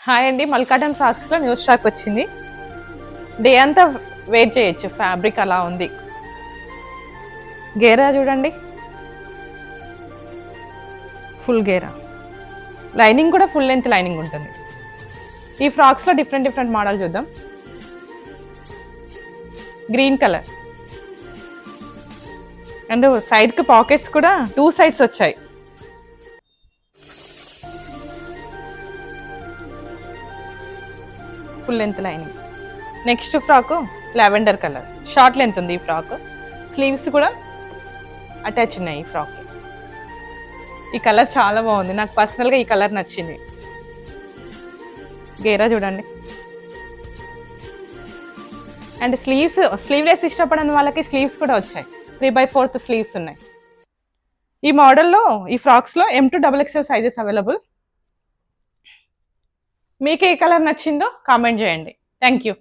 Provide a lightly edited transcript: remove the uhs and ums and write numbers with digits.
Hi అండి, mulcotton ఫ్రాక్స్లో new stock వచ్చింది. Day అంతా వెయిట్ చేయొచ్చు, ఫ్యాబ్రిక్ అలా ఉంది. గేరా చూడండి, ఫుల్ గేరా. లైనింగ్ కూడా ఫుల్ లెంత్ లైనింగ్ ఉంటుంది. ఈ ఫ్రాక్స్లో డిఫరెంట్ డిఫరెంట్ మోడల్ చూద్దాం. గ్రీన్ కలర్ అండ్ సైడ్కి పాకెట్స్ కూడా 2 సైడ్స్ వచ్చాయి. Full length lining. Next frock lavender colour, short length ఉంది ఈ ఫ్రాక్. స్లీవ్స్ కూడా అటాచ్ ఉన్నాయి ఈ ఫ్రాక్. ఈ కలర్ చాలా బాగుంది, నాకు పర్సనల్గా ఈ కలర్ నచ్చింది. గేరా చూడండి. అండ్ స్లీవ్లెస్ ఇష్టపడని వాళ్ళకి స్లీవ్స్ కూడా వచ్చాయి. 3/4 స్లీవ్స్ ఉన్నాయి. ఈ మోడల్లో ఈ ఫ్రాక్స్లో M to XXL sizes available. మీకు ఏ కలర్ నచ్చిందో కామెంట్ చేయండి. Thank you.